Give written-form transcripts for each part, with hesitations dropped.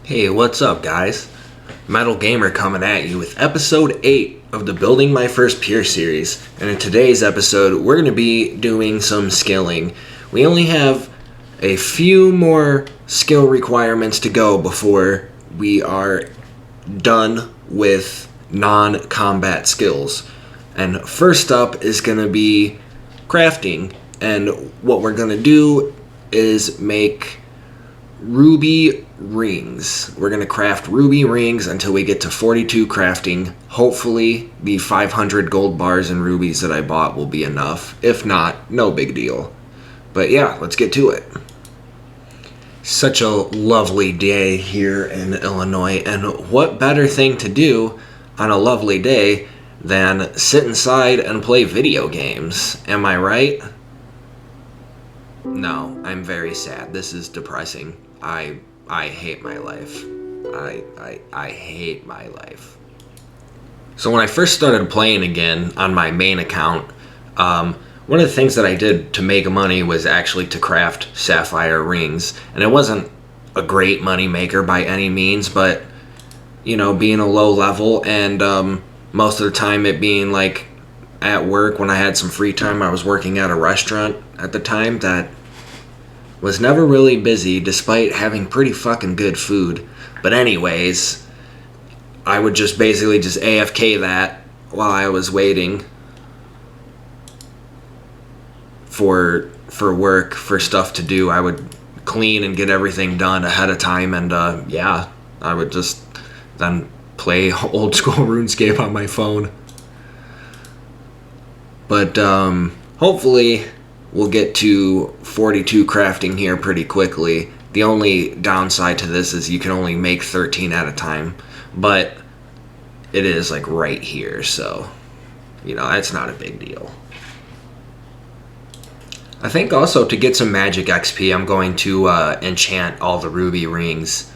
Hey, what's up, guys? Metal Gamer coming at you with episode 8 of the Building My First Pier series. And in today's episode, we're going to be doing some skilling. We only have a few more skill requirements to go before we are done with non-combat skills. And first up is going to be crafting. And what we're going to do is make ruby rings. We're going to craft ruby rings until we get to 42 crafting. Hopefully the 500 gold bars and rubies that I bought will be enough. If not, no big deal. But yeah, let's get to it. Such a lovely day here in Illinois, and what better thing to do on a lovely day than sit inside and play video games? Am I right? No, I'm very sad. This is depressing. I hate my life. I hate my life. So when I first started playing again on my main account, one of the things that I did to make money was actually to craft sapphire rings. And it wasn't a great money maker by any means, but, you know, being a low level and most of the time it being like at work when I had some free time, I was working at a restaurant at the time that was never really busy despite having pretty fucking good food. But anyways, I would just basically just AFK that while I was waiting for work, for stuff to do. I would clean and get everything done ahead of time, and yeah, I would just then play Old School Runescape on my phone. But hopefully we'll get to 42 crafting here pretty quickly. The only downside to this is you can only make 13 at a time, but it is like right here, so you know, that's not a big deal. I think also to get some magic XP, I'm going to enchant all the ruby rings,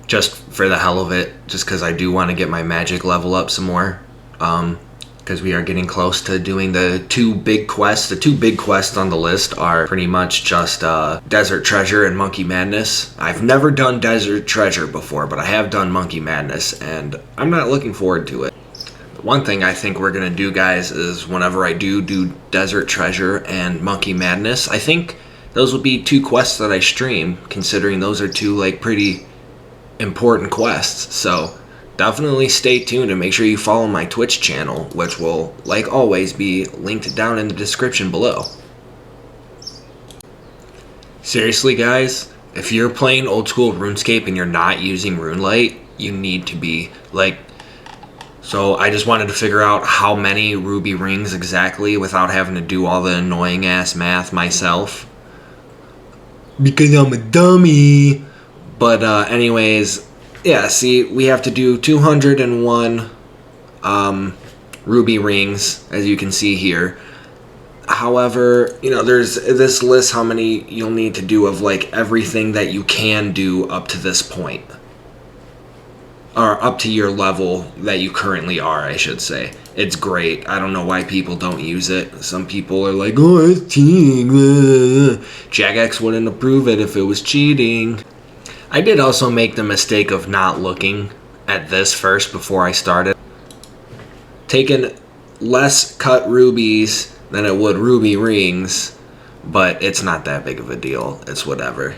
just for the hell of it, just because I do want to get my magic level up some more, because we are getting close to doing the two big quests. The two big quests on the list are pretty much just Desert Treasure and Monkey Madness. I've never done Desert Treasure before, but I have done Monkey Madness, and I'm not looking forward to it. One thing I think we're going to do, guys, is whenever I do Desert Treasure and Monkey Madness, I think those will be two quests that I stream, considering those are two, like, pretty important quests. So definitely stay tuned and make sure you follow my Twitch channel, which will, like always, be linked down in the description below. Seriously, guys, if you're playing Old School RuneScape and you're not using RuneLight, you need to be, like... So I just wanted to figure out how many ruby rings exactly without having to do all the annoying ass math myself, because I'm a dummy. But anyways, yeah, see, we have to do 201 ruby rings, as you can see here. However, you know, there's this list how many you'll need to do of like everything that you can do up to this point. Or up to your level that you currently are, I should say. It's great. I don't know why people don't use it. Some people are like, oh, it's cheating. Jagex wouldn't approve it if it was cheating. I did also make the mistake of not looking at this first before I started. Taking less cut rubies than it would ruby rings, but it's not that big of a deal. It's whatever.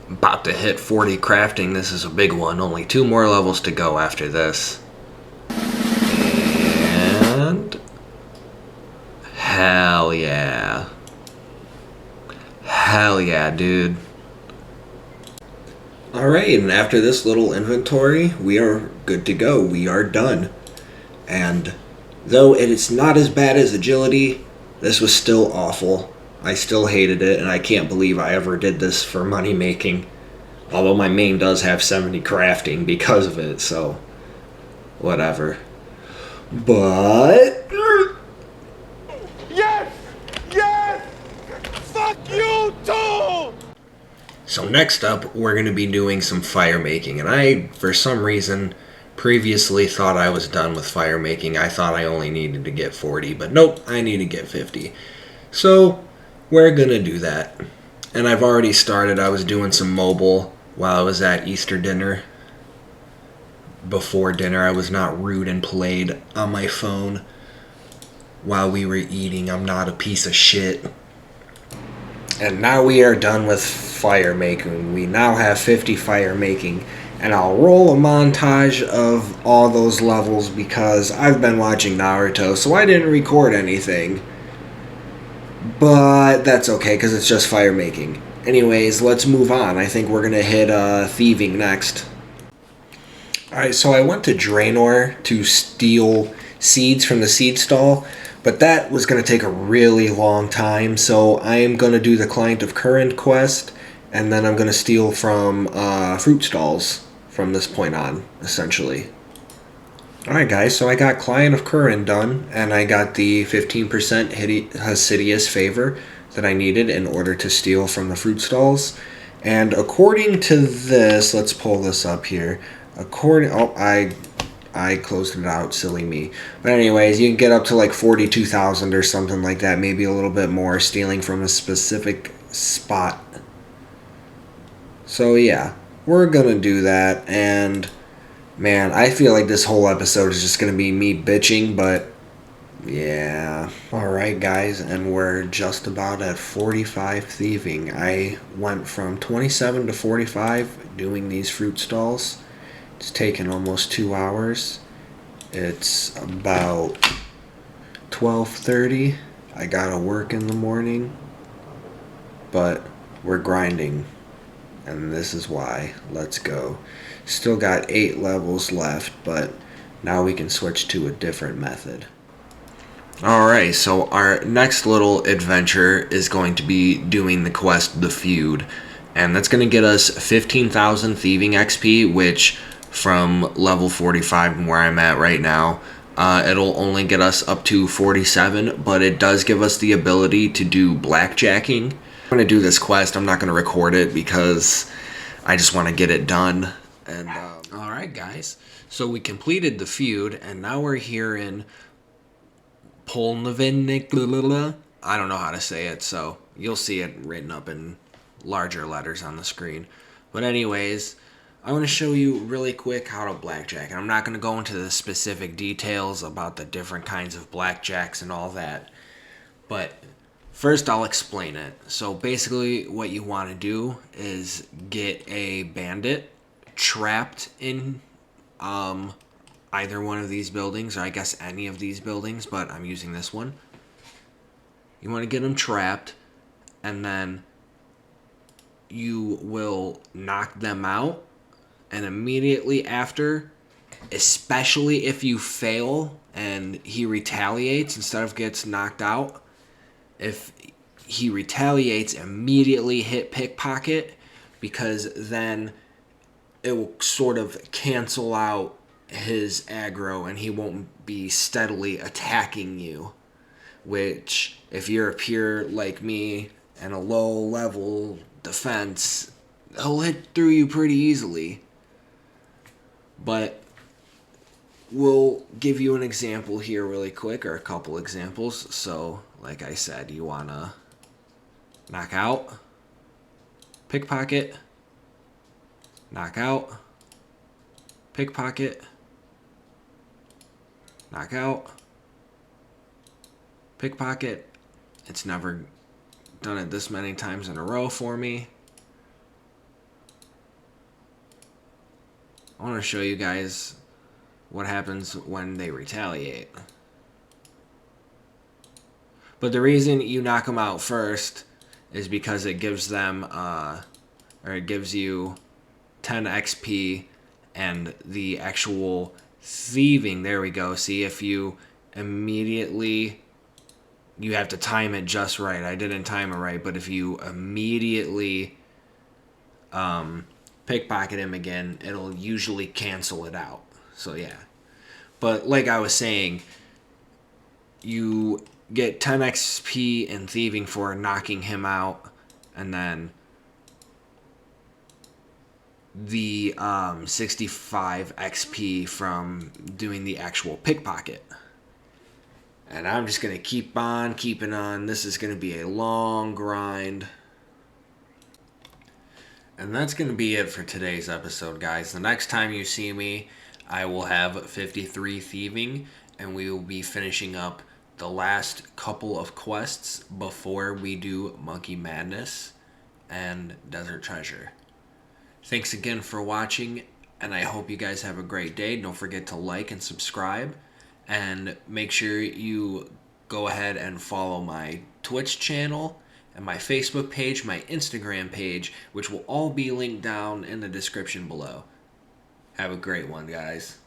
About to hit 40 crafting. This is a big one. Only 2 more levels to go after this. And... hell yeah. Hell yeah, dude. Alright, and after this little inventory, we are good to go. We are done. And though it is not as bad as agility, this was still awful. I still hated it, and I can't believe I ever did this for money making. Although my main does have 70 crafting because of it, so whatever. But yes! Yes! Fuck you too! So next up, we're going to be doing some fire making, and I, for some reason, previously thought I was done with fire making. I thought I only needed to get 40, but nope, I need to get 50. So we're gonna do that. And I've already started. I was doing some mobile while I was at Easter dinner. Before dinner, I was not rude and played on my phone while we were eating. I'm not a piece of shit. And now we are done with firemaking. We now have 50 firemaking. And I'll roll a montage of all those levels because I've been watching Naruto, so I didn't record anything. But that's okay because it's just firemaking. Anyways, let's move on. I think we're going to hit thieving next. Alright, so I went to Draenor to steal seeds from the seed stall, but that was going to take a really long time, so I am going to do the Client of Current quest, and then I'm going to steal from fruit stalls from this point on, essentially. Alright guys, so I got Client of Current done, and I got the 15% Hasidious favor that I needed in order to steal from the fruit stalls. And according to this, let's pull this up here. I closed it out, silly me. But anyways, you can get up to like 42,000 or something like that, maybe a little bit more, stealing from a specific spot. So yeah, we're gonna do that, and man, I feel like this whole episode is just gonna be me bitching, but yeah. Alright guys, and we're just about at 45 thieving. I went from 27 to 45 doing these fruit stalls. It's taken almost 2 hours. It's about 12:30. I gotta work in the morning, but we're grinding, and this is why. Let's go. Still got 8 levels left, but now we can switch to a different method. Alright, so our next little adventure is going to be doing the quest, the Feud. And that's going to get us 15,000 thieving XP, which from level 45 where I'm at right now, it'll only get us up to 47, but it does give us the ability to do blackjacking. I'm going to do this quest. I'm not going to record it because I just want to get it done. And alright guys, so we completed the Feud, and now we're here in Polnavinnik. I don't know how to say it, so you'll see it written up in larger letters on the screen. But anyways, I want to show you really quick how to blackjack. I'm not going to go into the specific details about the different kinds of blackjacks and all that, but first I'll explain it. So basically what you want to do is get a bandit trapped in either one of these buildings, or I guess any of these buildings, but I'm using this one. You want to get them trapped, and then you will knock them out, and immediately after, especially if you fail and he retaliates instead of gets knocked out, if he retaliates, immediately hit pickpocket, because then it will sort of cancel out his aggro and he won't be steadily attacking you, which if you're a pure like me and a low level defense, he'll hit through you pretty easily. But we'll give you an example here really quick, or a couple examples. So like I said, you want to knock out, pickpocket, knock out, pickpocket, knock out, pickpocket. It's never done it this many times in a row for me. I want to show you guys what happens when they retaliate. But the reason you knock them out first is because it gives them, or it gives you 10 XP and the actual thieving. There we go. See, if you immediately, you have to time it just right. I didn't time it right, but if you immediately pickpocket him again, it'll usually cancel it out. So yeah. But like I was saying, you get 10 XP in thieving for knocking him out, and then the 65 XP from doing the actual pickpocket. And I'm just going to keep on keeping on. This is going to be a long grind. And that's going to be it for today's episode, guys. The next time you see me, I will have 53 thieving, and we will be finishing up the last couple of quests before we do Monkey Madness and Desert Treasure. Thanks again for watching, and I hope you guys have a great day. Don't forget to like and subscribe, and make sure you go ahead and follow my Twitch channel and my Facebook page, my Instagram page, which will all be linked down in the description below. Have a great one, guys.